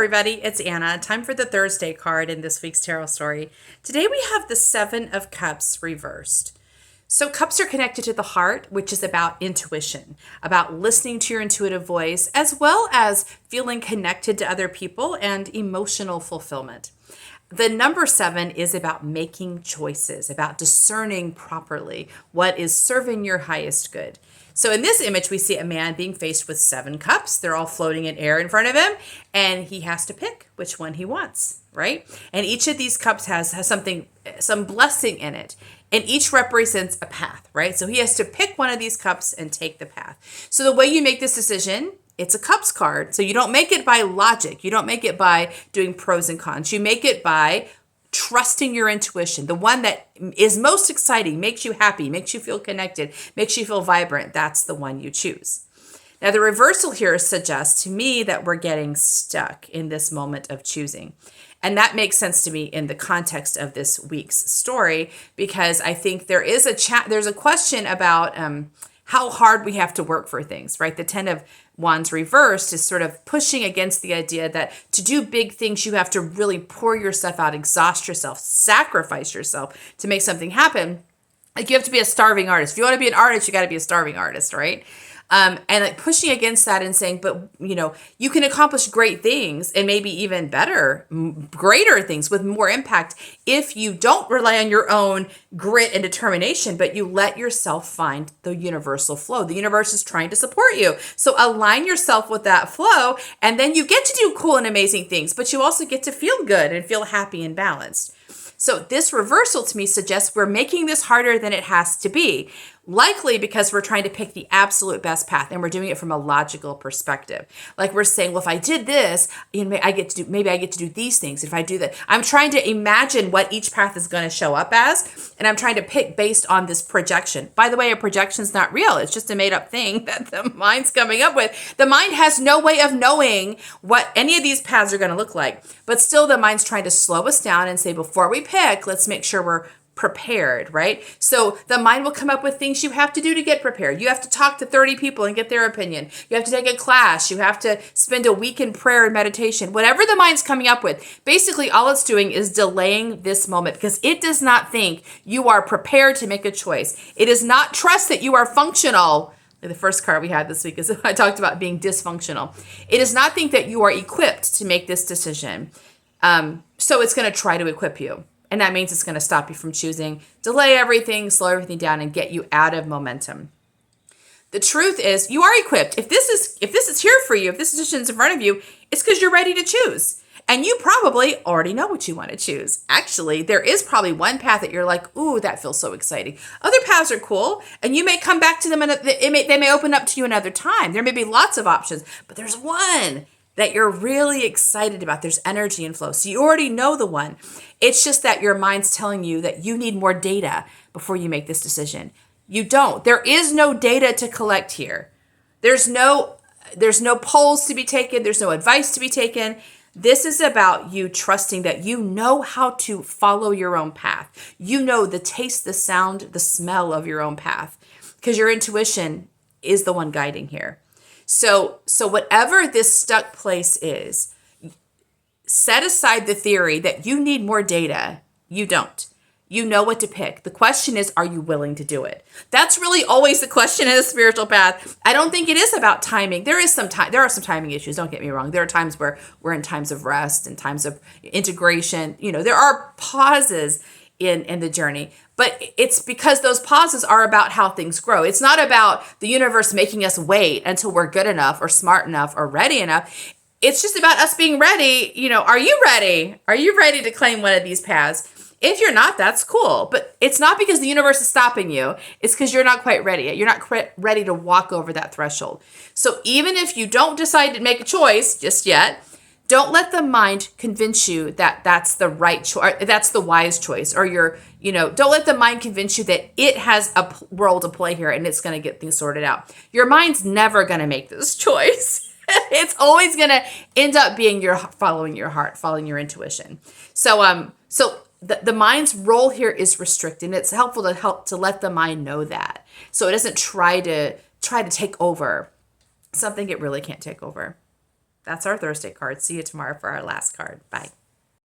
everybody, it's Anna. Time for the Thursday card in this week's tarot story. Today we have the Seven of Cups reversed. So cups are connected to the heart, which is about intuition, about listening to your intuitive voice, as well as feeling connected to other people and emotional fulfillment. The number 7 is about making choices, about discerning properly what is serving your highest good. So in this image, we see a man being faced with 7 cups. They're all floating in air in front of him, and he has to pick which one he wants, right? And each of these cups has some blessing in it, and each represents a path, right? So he has to pick one of these cups and take the path. So the way you make this decision, it's a cups card. So you don't make it by logic. You don't make it by doing pros and cons. You make it by trusting your intuition, the one that is most exciting, makes you happy, makes you feel connected, makes you feel vibrant. That's the one you choose. Now, the reversal here suggests to me that we're getting stuck in this moment of choosing. And that makes sense to me in the context of this week's story, because I think there's a question about how hard we have to work for things, right? The 10 of Wands reversed is sort of pushing against the idea that to do big things, you have to really pour yourself out, exhaust yourself, sacrifice yourself to make something happen. Like you have to be a starving artist. If you want to be an artist, you got to be a starving artist, right? And like pushing against that and saying, but you can accomplish great things and maybe even better, greater things with more impact if you don't rely on your own grit and determination, but you let yourself find the universal flow. The universe is trying to support you. So align yourself with that flow, and then you get to do cool and amazing things, but you also get to feel good and feel happy and balanced. So this reversal to me suggests we're making this harder than it has to be, likely because we're trying to pick the absolute best path and we're doing it from a logical perspective. Like we're saying, well, if I did this, maybe I get to do these things. If I do that, I'm trying to imagine what each path is going to show up as, and I'm trying to pick based on this projection. By the way, a projection is not real. It's just a made up thing that the mind's coming up with. The mind has no way of knowing what any of these paths are going to look like, but still the mind's trying to slow us down and say, before we pick, let's make sure we're prepared, right? So the mind will come up with things you have to do to get prepared. You have to talk to 30 people and get their opinion. You have to take a class. You have to spend a week in prayer and meditation. Whatever the mind's coming up with, basically all it's doing is delaying this moment because it does not think you are prepared to make a choice. It does not trust that you are functional. The first card we had this week is I talked about being dysfunctional. It does not think that you are equipped to make this decision. So it's going to try to equip you. And that means it's going to stop you from choosing, delay everything, slow everything down, and get you out of momentum. The truth is, you are equipped. If this is here for you, if this decision is in front of you, it's because you're ready to choose. And you probably already know what you want to choose. Actually, there is probably one path that you're like, ooh, that feels so exciting. Other paths are cool, and you may come back to them, and they may open up to you another time. There may be lots of options, but there's one that you're really excited about. There's energy and flow. So you already know the one. It's just that your mind's telling you that you need more data before you make this decision. You don't. There is no data to collect here. There's no polls to be taken. There's no advice to be taken. This is about you trusting that you know how to follow your own path. You know the taste, the sound, the smell of your own path, because your intuition is the one guiding here. So whatever this stuck place is, set aside the theory that you need more data. You don't. You know what to pick. The question is, are you willing to do it? That's really always the question in a spiritual path. I don't think it is about timing. There are some timing issues. Don't get me wrong. There are times where we're in times of rest and times of integration. There are pauses in the journey, but it's because those pauses are about how things grow. It's not about the universe making us wait until we're good enough or smart enough or ready enough. It's just about us being ready. Are you ready? Are you ready to claim one of these paths? If you're not, that's cool, but it's not because the universe is stopping you. It's because you're not quite ready yet. You're not quite ready to walk over that threshold. So even if you don't decide to make a choice just yet, don't let the mind convince you that that's the right choice, that's the wise choice, or don't let the mind convince you that it has a role to play here and it's going to get things sorted out. Your mind's never going to make this choice. It's always going to end up being following your heart, following your intuition. So the mind's role here is restricted, and it's helpful to let the mind know that, so it doesn't try to take over something it really can't take over. That's our Thursday card. See you tomorrow for our last card. Bye.